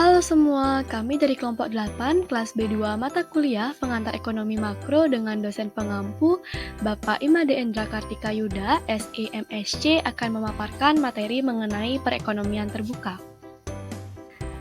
Halo semua, kami dari kelompok 8, kelas B2 mata kuliah pengantar ekonomi makro dengan dosen pengampu Bapak Imade Endra Kartika Yuda, SEMSC akan memaparkan materi mengenai perekonomian terbuka.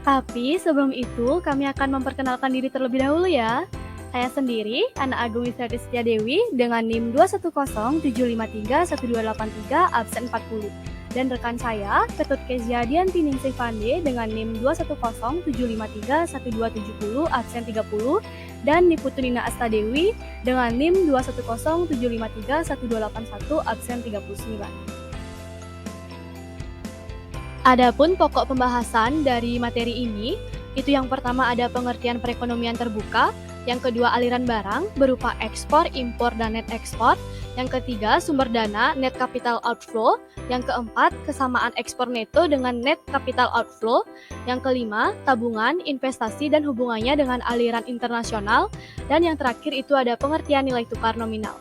Tapi sebelum itu, kami akan memperkenalkan diri terlebih dahulu ya. Saya sendiri, Ana Agung Wisrati Setiadewi dengan NIM 210753123 absen 40. Dan rekan saya, Ketut Kezia Dianti Ningsih Pande dengan NIM 21075312770 absen 30 dan Niputu Nina Astadewi dengan NIM 21075312881 absen 39. Adapun pokok pembahasan dari materi ini, itu yang pertama ada pengertian perekonomian terbuka, yang kedua aliran barang berupa ekspor, impor, dan net ekspor, yang ketiga sumber dana net capital outflow, yang keempat kesamaan ekspor neto dengan net capital outflow, yang kelima tabungan, investasi, dan hubungannya dengan aliran internasional, dan yang terakhir itu ada pengertian nilai tukar nominal.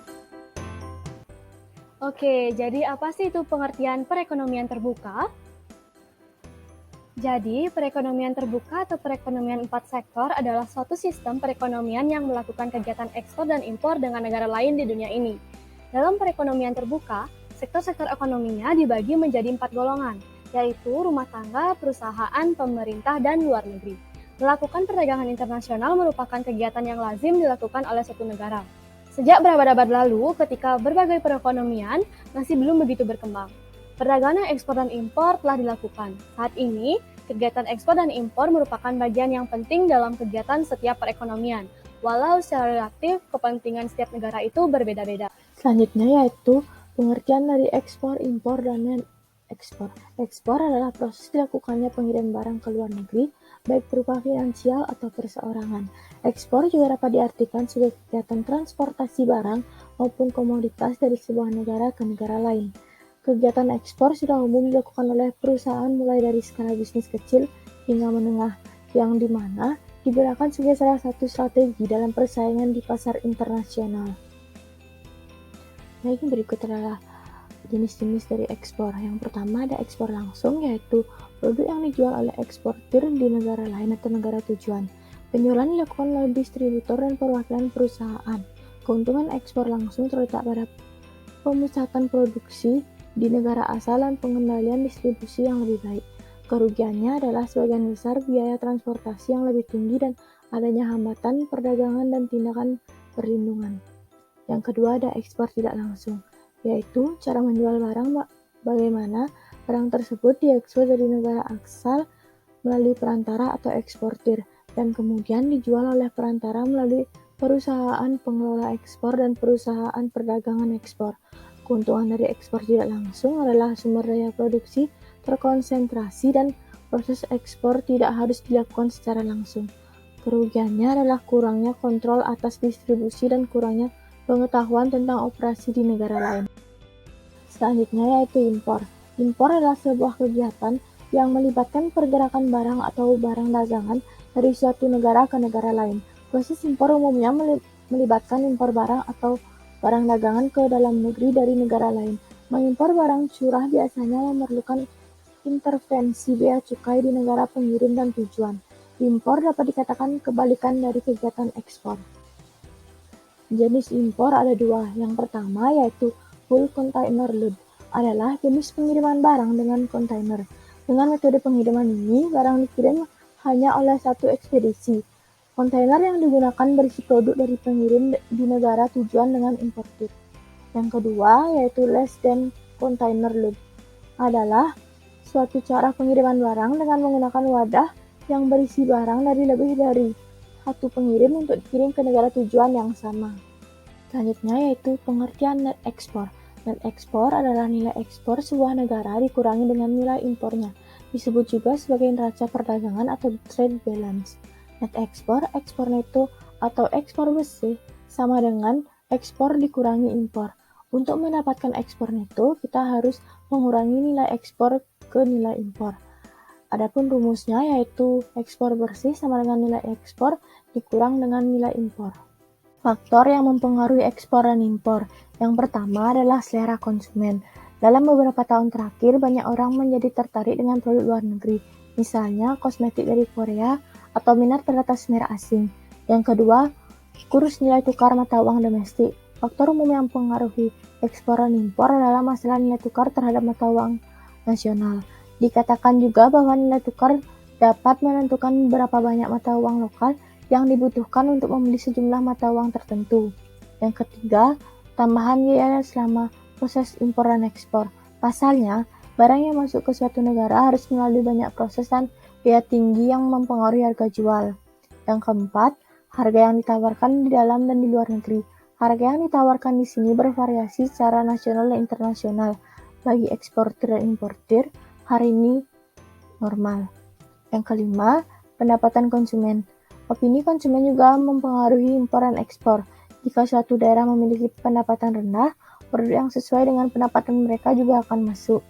Oke, jadi apa sih itu pengertian perekonomian terbuka? Jadi, perekonomian terbuka atau perekonomian 4 sektor adalah suatu sistem perekonomian yang melakukan kegiatan ekspor dan impor dengan negara lain di dunia ini. Dalam perekonomian terbuka, sektor-sektor ekonominya dibagi menjadi 4 golongan, yaitu rumah tangga, perusahaan, pemerintah, dan luar negeri. Melakukan perdagangan internasional merupakan kegiatan yang lazim dilakukan oleh suatu negara. Sejak berabad-abad lalu, ketika berbagai perekonomian masih belum begitu berkembang, perdagangan ekspor dan impor telah dilakukan. Saat ini, kegiatan ekspor dan impor merupakan bagian yang penting dalam kegiatan setiap perekonomian, walau secara relatif kepentingan setiap negara itu berbeda-beda. Selanjutnya yaitu pengertian dari ekspor, impor, dan net ekspor. Ekspor adalah proses dilakukannya pengiriman barang ke luar negeri, baik berupa finansial atau perseorangan. Ekspor juga dapat diartikan sebagai kegiatan transportasi barang maupun komoditas dari sebuah negara ke negara lain. Kegiatan ekspor sudah umum dilakukan oleh perusahaan mulai dari skala bisnis kecil hingga menengah, yang dimana digunakan sebagai salah satu strategi dalam persaingan di pasar internasional. Baik, berikut adalah jenis-jenis dari ekspor. Yang pertama ada ekspor langsung, yaitu produk yang dijual oleh eksportir di negara lain atau negara tujuan. Penjualan dilakukan oleh distributor dan perwakilan perusahaan. Keuntungan ekspor langsung terletak pada pemusatan produksi di negara asal dan pengendalian distribusi yang lebih baik. Kerugiannya adalah sebagian besar biaya transportasi yang lebih tinggi dan adanya hambatan perdagangan dan tindakan perlindungan. Yang kedua ada ekspor tidak langsung, yaitu cara menjual barang bagaimana barang tersebut diekspor dari negara asal melalui perantara atau eksportir dan kemudian dijual oleh perantara melalui perusahaan pengelola ekspor dan perusahaan perdagangan ekspor. Keuntungan dari ekspor tidak langsung adalah sumber daya produksi terkonsentrasi dan proses ekspor tidak harus dilakukan secara langsung. Kerugiannya adalah kurangnya kontrol atas distribusi dan kurangnya pengetahuan tentang operasi di negara lain. Selanjutnya yaitu impor. Impor adalah sebuah kegiatan yang melibatkan pergerakan barang atau barang dagangan dari suatu negara ke negara lain. Proses impor umumnya melibatkan impor barang atau barang dagangan ke dalam negeri dari negara lain. Mengimpor barang curah biasanya memerlukan intervensi bea cukai di negara pengirim dan tujuan. Impor dapat dikatakan kebalikan dari kegiatan ekspor. Jenis impor ada dua. Yang pertama yaitu full container load, adalah jenis pengiriman barang dengan kontainer. Dengan metode pengiriman ini, barang dikirim hanya oleh satu ekspedisi. Kontainer yang digunakan berisi produk dari pengirim di negara tujuan dengan importir. Yang kedua yaitu less than container load, adalah suatu cara pengiriman barang dengan menggunakan wadah yang berisi barang dari lebih dari satu pengirim untuk dikirim ke negara tujuan yang sama. Selanjutnya yaitu pengertian net ekspor. Net ekspor adalah nilai ekspor sebuah negara dikurangi dengan nilai impornya. Disebut juga sebagai neraca perdagangan atau trade balance. Net ekspor, ekspor neto, atau ekspor bersih sama dengan ekspor dikurangi impor. Untuk mendapatkan ekspor neto, kita harus mengurangi nilai ekspor ke nilai impor. Adapun rumusnya yaitu ekspor bersih sama dengan nilai ekspor dikurang dengan nilai impor. Faktor yang mempengaruhi ekspor dan impor. Yang pertama adalah selera konsumen. Dalam beberapa tahun terakhir, banyak orang menjadi tertarik dengan produk luar negeri. misalnya kosmetik dari Korea atau minat teratas merek asing. Yang kedua, kurs nilai tukar mata uang domestik. Faktor umum yang mempengaruhi ekspor dan impor adalah masalah nilai tukar terhadap mata uang nasional. Dikatakan juga bahwa nilai tukar dapat menentukan berapa banyak mata uang lokal yang dibutuhkan untuk membeli sejumlah mata uang tertentu. Yang ketiga, tambahan biaya selama proses impor dan ekspor. Pasalnya, barang yang masuk ke suatu negara harus melalui banyak proses dan biaya tinggi yang mempengaruhi harga jual. Yang keempat, harga yang ditawarkan di dalam dan di luar negeri. Harga yang ditawarkan di sini bervariasi secara nasional dan internasional. Bagi eksportir dan importir, hari ini normal. Yang kelima, pendapatan konsumen. Opini konsumen juga mempengaruhi impor dan ekspor. Jika suatu daerah memiliki pendapatan rendah, produk yang sesuai dengan pendapatan mereka juga akan masuk.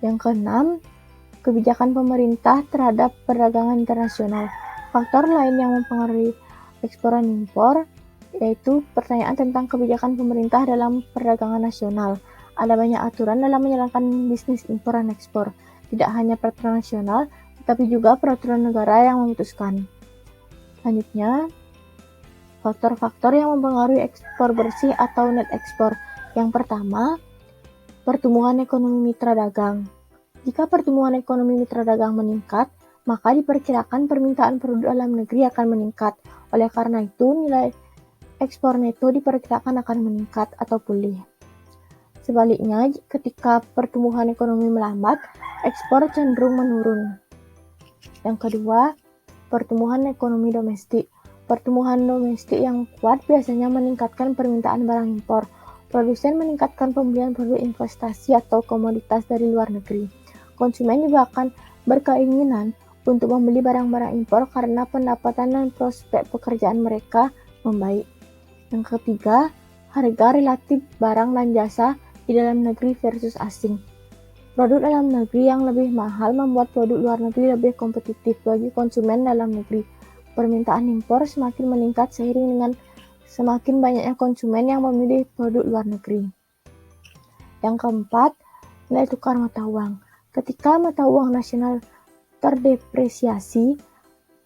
Yang keenam, kebijakan pemerintah terhadap perdagangan internasional. Faktor lain yang mempengaruhi ekspor dan impor yaitu pertanyaan tentang kebijakan pemerintah dalam perdagangan nasional. Ada banyak aturan dalam menjalankan bisnis impor dan ekspor, tidak hanya peraturan nasional, tetapi juga peraturan negara yang memutuskan. Selanjutnya, faktor-faktor yang mempengaruhi ekspor bersih atau net ekspor. Yang pertama, pertumbuhan ekonomi mitra dagang. Jika pertumbuhan ekonomi mitra dagang meningkat, maka diperkirakan permintaan produk dalam negeri akan meningkat. Oleh karena itu, nilai ekspor neto diperkirakan akan meningkat atau pulih. Sebaliknya, ketika pertumbuhan ekonomi melambat, ekspor cenderung menurun. Yang kedua, pertumbuhan ekonomi domestik. Pertumbuhan domestik yang kuat biasanya meningkatkan permintaan barang impor. Produsen meningkatkan pembelian produk investasi atau komoditas dari luar negeri. Konsumen juga akan berkeinginan untuk membeli barang-barang impor karena pendapatan dan prospek pekerjaan mereka membaik. Yang ketiga, harga relatif barang dan jasa di dalam negeri versus asing. Produk dalam negeri yang lebih mahal membuat produk luar negeri lebih kompetitif bagi konsumen dalam negeri. Permintaan impor semakin meningkat seiring dengan semakin banyaknya konsumen yang memilih produk luar negeri. Yang keempat, nilai tukar mata uang. Ketika mata uang nasional terdepresiasi,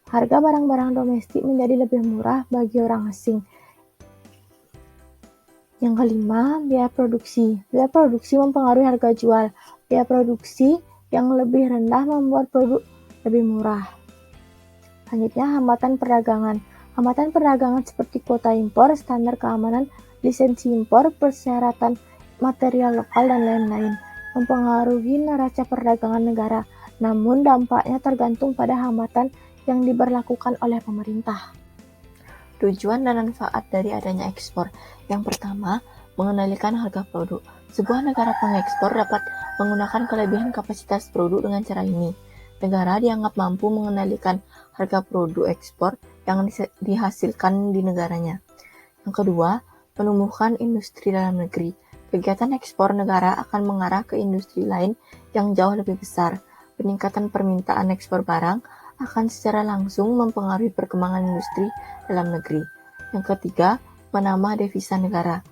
harga barang-barang domestik menjadi lebih murah bagi orang asing. Yang kelima, biaya produksi. Biaya produksi mempengaruhi harga jual. Biaya produksi yang lebih rendah membuat produk lebih murah. Selanjutnya, hambatan perdagangan. Hambatan perdagangan seperti kuota impor, standar keamanan, lisensi impor, persyaratan material lokal, dan lain-lain mempengaruhi neraca perdagangan negara. Namun, dampaknya tergantung pada hambatan yang diberlakukan oleh pemerintah. Tujuan dan manfaat dari adanya ekspor. Yang pertama, mengendalikan harga produk. Sebuah negara pengekspor dapat menggunakan kelebihan kapasitas produk dengan cara ini. Negara dianggap mampu mengendalikan harga produk ekspor yang dihasilkan di negaranya. Yang kedua, menumbuhkan industri dalam negeri. Kegiatan ekspor negara akan mengarah ke industri lain yang jauh lebih besar. Peningkatan permintaan ekspor barang akan secara langsung mempengaruhi perkembangan industri dalam negeri. Yang ketiga, menambah devisa negara.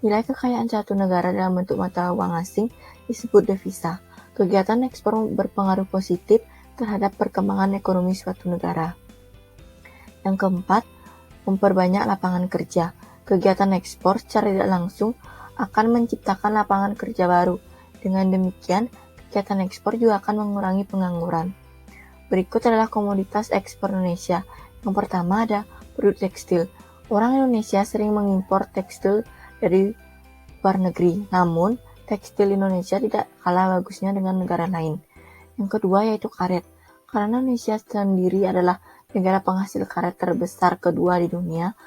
Nilai kekayaan suatu negara dalam bentuk mata uang asing disebut devisa. Kegiatan ekspor berpengaruh positif terhadap perkembangan ekonomi suatu negara. Yang keempat, memperbanyak lapangan kerja. Kegiatan ekspor secara tidak langsung akan menciptakan lapangan kerja baru. Dengan demikian, kegiatan ekspor juga akan mengurangi pengangguran. Berikut adalah komoditas ekspor Indonesia. Yang pertama ada produk tekstil. Orang Indonesia sering mengimpor tekstil dari luar negeri, namun tekstil Indonesia tidak kalah bagusnya dengan negara lain. Yang kedua yaitu karet. Karena Indonesia sendiri adalah negara penghasil karet terbesar kedua di dunia,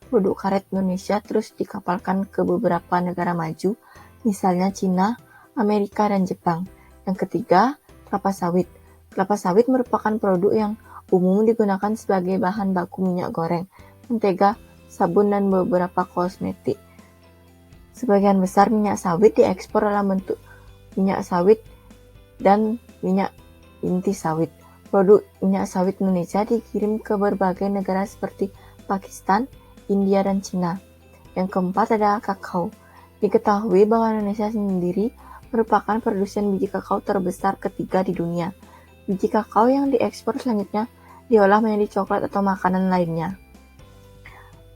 produk karet Indonesia terus dikapalkan ke beberapa negara maju, misalnya Cina, Amerika, dan Jepang. Yang ketiga, kelapa sawit. Kelapa sawit merupakan produk yang umum digunakan sebagai bahan baku minyak goreng, mentega, sabun, dan beberapa kosmetik. Sebagian besar minyak sawit diekspor dalam bentuk minyak sawit dan minyak inti sawit. Produk minyak sawit Indonesia dikirim ke berbagai negara seperti Pakistan, India, dan Cina. Yang keempat ada kakao. Diketahui bahwa Indonesia sendiri merupakan produsen biji kakao terbesar ketiga di dunia. Biji kakao yang diekspor selanjutnya diolah menjadi coklat atau makanan lainnya.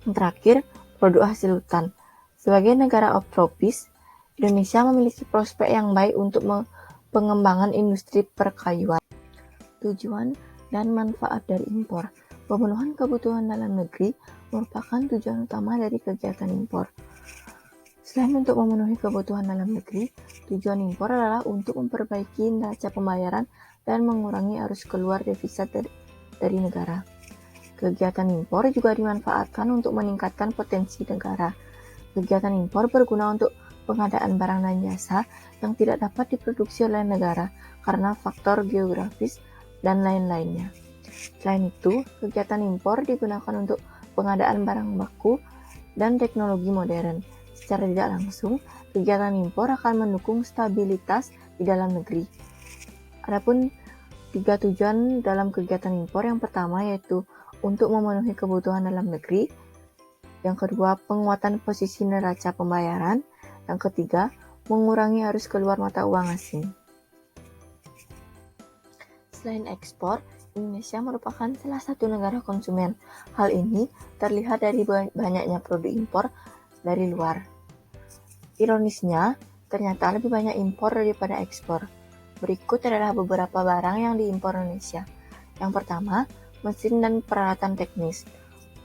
Yang terakhir, produk hasil hutan. Sebagai negara tropis, Indonesia memiliki prospek yang baik untuk pengembangan industri perkayuan. Tujuan dan manfaat dari impor. Pemenuhan kebutuhan dalam negeri merupakan tujuan utama dari kegiatan impor. Selain untuk memenuhi kebutuhan dalam negeri, tujuan impor adalah untuk memperbaiki neraca pembayaran dan mengurangi arus keluar devisa dari negara. Kegiatan impor juga dimanfaatkan untuk meningkatkan potensi negara. Kegiatan impor berguna untuk pengadaan barang dan jasa yang tidak dapat diproduksi oleh negara karena faktor geografis dan lain-lainnya. Selain itu, kegiatan impor digunakan untuk pengadaan barang baku dan teknologi modern. Secara tidak langsung, kegiatan impor akan mendukung stabilitas di dalam negeri. Adapun 3 tujuan dalam kegiatan impor, yang pertama yaitu untuk memenuhi kebutuhan dalam negeri, yang kedua penguatan posisi neraca pembayaran, yang ketiga mengurangi arus keluar mata uang asing. Selain ekspor, Indonesia merupakan salah satu negara konsumen. Hal ini terlihat dari banyaknya produk impor dari luar. Ironisnya, ternyata lebih banyak impor daripada ekspor. Berikut adalah beberapa barang yang diimpor Indonesia. Yang pertama, mesin dan peralatan teknis.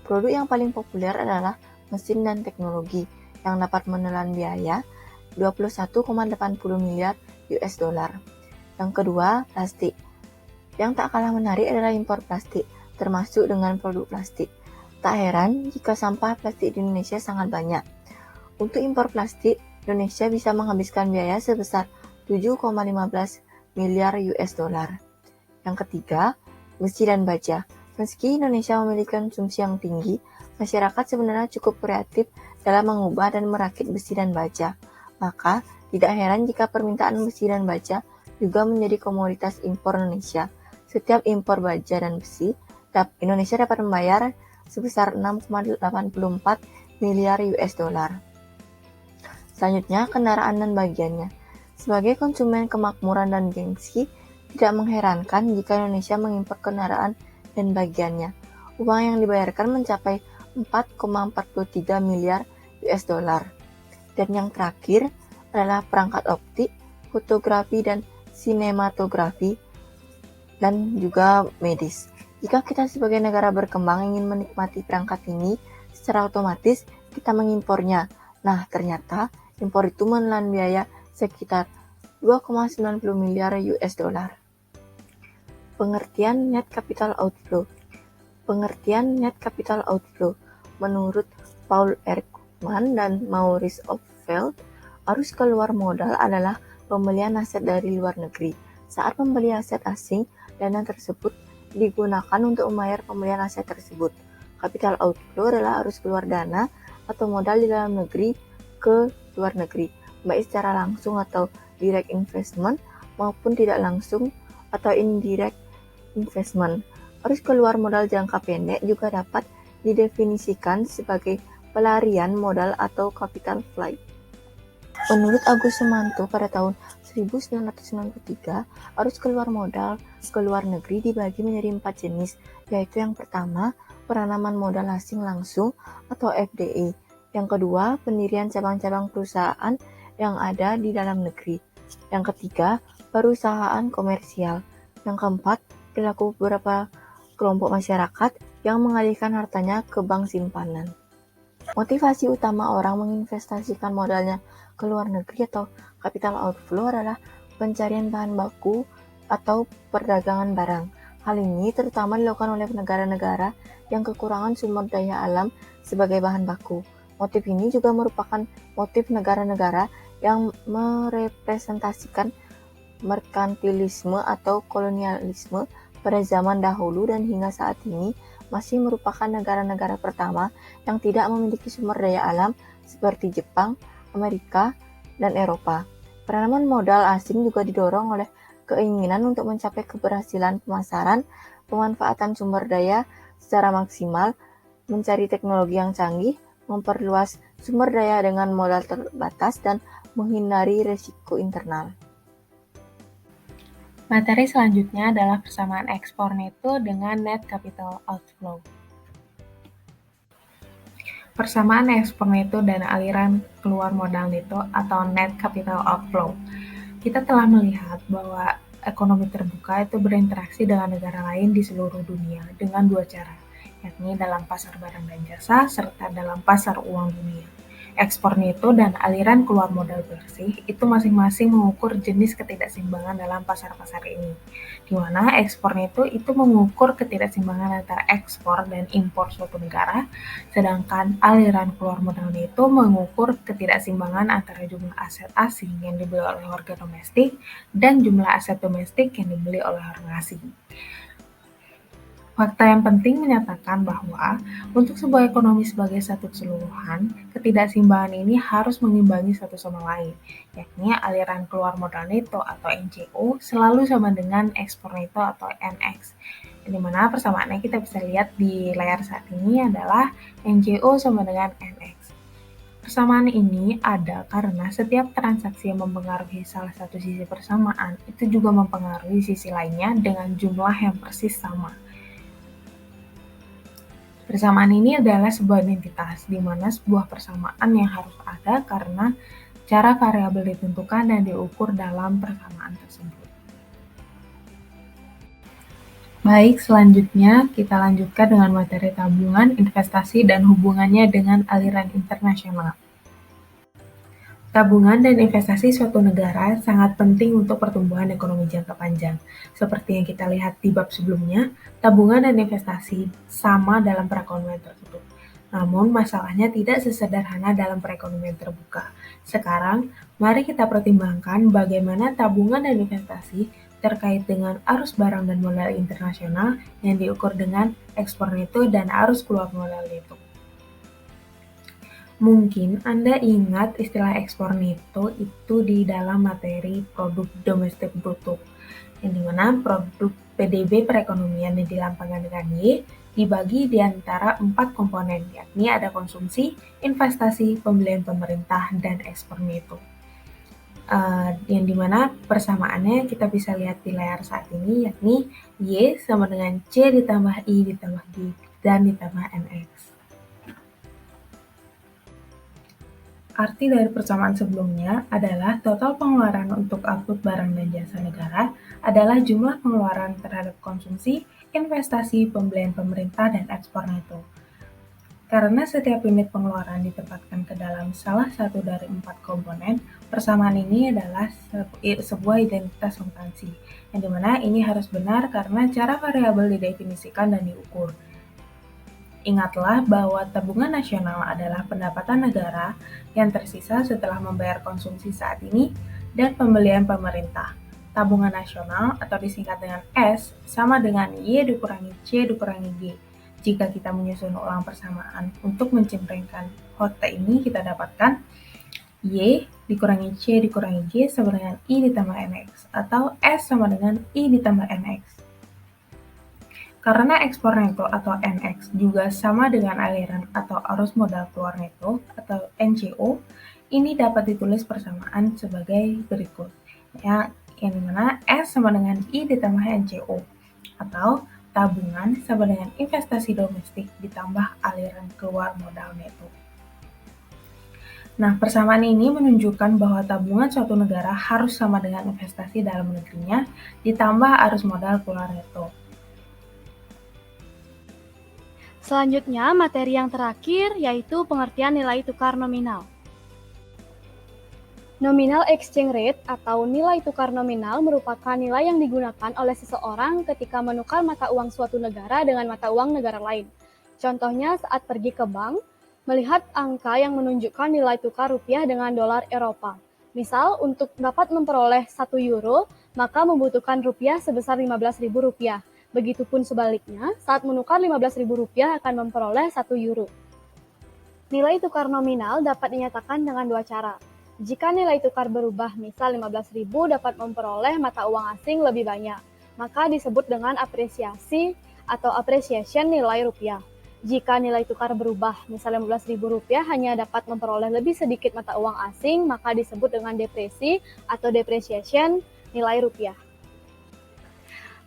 Produk yang paling populer adalah mesin dan teknologi yang dapat menelan biaya 21,80 miliar US dollar. Yang kedua, plastik. Yang tak kalah menarik adalah impor plastik, termasuk dengan produk plastik. Tak heran jika sampah plastik di Indonesia sangat banyak. Untuk impor plastik, Indonesia bisa menghabiskan biaya sebesar 7,15 miliar US dollar. Yang ketiga, besi dan baja. Meski Indonesia memiliki konsumsi yang tinggi, masyarakat sebenarnya cukup kreatif dalam mengubah dan merakit besi dan baja. Maka, tidak heran jika permintaan besi dan baja juga menjadi komoditas impor Indonesia. Setiap impor baja dan besi, Indonesia dapat membayar sebesar 6,84 miliar US dollar. Selanjutnya, kendaraan dan bagiannya. Sebagai konsumen kemakmuran dan gengsi, tidak mengherankan jika Indonesia mengimpor kendaraan dan bagiannya. Uang yang dibayarkan mencapai 4,43 miliar US dollar. Dan yang terakhir adalah perangkat optik, fotografi dan sinematografi, dan juga medis. Jika kita sebagai negara berkembang ingin menikmati perangkat ini, secara otomatis kita mengimpornya. Nah, ternyata impor itu menelan biaya sekitar 2,90 miliar US dollar. Pengertian net capital outflow. Pengertian net capital outflow menurut Paul Erckman dan Maurice Opfeld, arus keluar modal adalah pembelian aset dari luar negeri. Saat membeli aset asing, dana tersebut digunakan untuk membayar pembelian aset tersebut. Capital outflow adalah arus keluar dana atau modal di dalam negeri ke luar negeri, baik secara langsung atau direct investment maupun tidak langsung atau indirect investment. Arus keluar modal jangka pendek juga dapat didefinisikan sebagai pelarian modal atau capital flight. Menurut Agus Sumanto pada tahun 1993, arus keluar modal ke luar negeri dibagi menjadi 4 jenis, yaitu yang pertama, penanaman modal asing langsung atau FDI. Yang kedua, pendirian cabang-cabang perusahaan yang ada di dalam negeri. Yang ketiga, perusahaan komersial. Yang keempat, perilaku beberapa kelompok masyarakat yang mengalihkan hartanya ke bank simpanan. Motivasi utama orang menginvestasikan modalnya ke luar negeri atau capital outflow adalah pencarian bahan baku atau perdagangan barang. Hal ini terutama dilakukan oleh negara-negara yang kekurangan sumber daya alam sebagai bahan baku. Motif ini juga merupakan motif negara-negara yang merepresentasikan merkantilisme atau kolonialisme pada zaman dahulu dan hingga saat ini masih merupakan negara-negara pertama yang tidak memiliki sumber daya alam seperti Jepang, Amerika, dan Eropa. Penanaman modal asing juga didorong oleh keinginan untuk mencapai keberhasilan pemasaran, pemanfaatan sumber daya secara maksimal, mencari teknologi yang canggih, memperluas sumber daya dengan modal terbatas, dan menghindari risiko internal. Materi selanjutnya adalah persamaan ekspor neto dengan net capital outflow. Persamaan ekspor neto dan aliran keluar modal neto atau net capital outflow. Kita telah melihat bahwa ekonomi terbuka itu berinteraksi dengan negara lain di seluruh dunia dengan dua cara, yakni dalam pasar barang dan jasa serta dalam pasar uang dunia. Ekspor neto dan aliran keluar modal bersih itu masing-masing mengukur jenis ketidakseimbangan dalam pasar-pasar ini, di mana ekspor neto itu mengukur ketidakseimbangan antara ekspor dan impor suatu negara, sedangkan aliran keluar modal neto mengukur ketidakseimbangan antara jumlah aset asing yang dibeli oleh warga domestik dan jumlah aset domestik yang dibeli oleh orang asing. Fakta yang penting menyatakan bahwa untuk sebuah ekonomi sebagai satu keseluruhan, ketidakseimbangan ini harus mengimbangi satu sama lain, yakni aliran keluar modal neto atau NCO selalu sama dengan ekspor neto atau NX. Di mana persamaannya kita bisa lihat di layar saat ini adalah NCO sama dengan NX. Persamaan ini ada karena setiap transaksi yang mempengaruhi salah satu sisi persamaan itu juga mempengaruhi sisi lainnya dengan jumlah yang persis sama. Persamaan ini adalah sebuah identitas, di mana sebuah persamaan yang harus ada karena cara variabel ditentukan dan diukur dalam persamaan tersebut. Baik, selanjutnya kita lanjutkan dengan materi tabungan, investasi, dan hubungannya dengan aliran internasional. Tabungan dan investasi suatu negara sangat penting untuk pertumbuhan ekonomi jangka panjang. Seperti yang kita lihat di bab sebelumnya, tabungan dan investasi sama dalam perekonomian tertutup. Namun masalahnya tidak sesederhana dalam perekonomian terbuka. Sekarang, mari kita pertimbangkan bagaimana tabungan dan investasi terkait dengan arus barang dan modal internasional yang diukur dengan ekspor neto dan arus keluar modal neto. Mungkin Anda ingat istilah ekspor neto itu di dalam materi produk domestik bruto, yang dimana produk PDB perekonomian yang dilambangkan dengan Y dibagi di antara 4 komponen, yakni ada konsumsi, investasi, pembelian pemerintah, dan ekspor neto. Yang dimana persamaannya kita bisa lihat di layar saat ini, yakni Y sama dengan C ditambah I ditambah G dan ditambah NX. Arti dari persamaan sebelumnya adalah total pengeluaran untuk output barang dan jasa negara adalah jumlah pengeluaran terhadap konsumsi, investasi, pembelian pemerintah, dan ekspor neto. Karena setiap unit pengeluaran ditempatkan ke dalam salah satu dari 4 komponen, persamaan ini adalah sebuah identitas substansi, yang dimana ini harus benar karena cara variabel didefinisikan dan diukur. Ingatlah bahwa tabungan nasional adalah pendapatan negara yang tersisa setelah membayar konsumsi saat ini dan pembelian pemerintah. Tabungan nasional atau disingkat dengan S sama dengan Y dikurangi C dikurangi G. Jika kita menyusun ulang persamaan untuk mencemprengkan fakta ini, kita dapatkan Y dikurangi C dikurangi G sama dengan I ditambah NX atau S sama dengan I ditambah NX. Karena ekspor neto atau NX juga sama dengan aliran atau arus modal keluar neto atau NCO, ini dapat ditulis persamaan sebagai berikut. Yang dimana S sama dengan I ditambah NCO, atau tabungan sama dengan investasi domestik ditambah aliran keluar modal neto. Nah, persamaan ini menunjukkan bahwa tabungan suatu negara harus sama dengan investasi dalam negerinya ditambah arus modal keluar neto. Selanjutnya, materi yang terakhir yaitu pengertian nilai tukar nominal. Nominal exchange rate atau nilai tukar nominal merupakan nilai yang digunakan oleh seseorang ketika menukar mata uang suatu negara dengan mata uang negara lain. Contohnya saat pergi ke bank, melihat angka yang menunjukkan nilai tukar rupiah dengan dolar Eropa. Misal, untuk dapat memperoleh 1 euro, maka membutuhkan rupiah sebesar Rp15.000. Begitupun sebaliknya, saat menukar Rp15.000 akan memperoleh 1 euro. Nilai tukar nominal dapat dinyatakan dengan dua cara. Jika nilai tukar berubah, misal 15.000 dapat memperoleh mata uang asing lebih banyak, maka disebut dengan apresiasi atau appreciation nilai rupiah. Jika nilai tukar berubah, misal Rp15.000 hanya dapat memperoleh lebih sedikit mata uang asing, maka disebut dengan depresi atau depreciation nilai rupiah.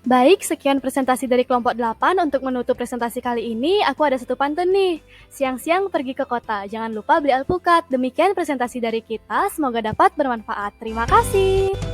Baik, sekian presentasi dari kelompok 8. Untuk menutup presentasi kali ini, aku ada satu pantun nih. Siang-siang pergi ke kota, jangan lupa beli alpukat. Demikian presentasi dari kita, semoga dapat bermanfaat. Terima kasih.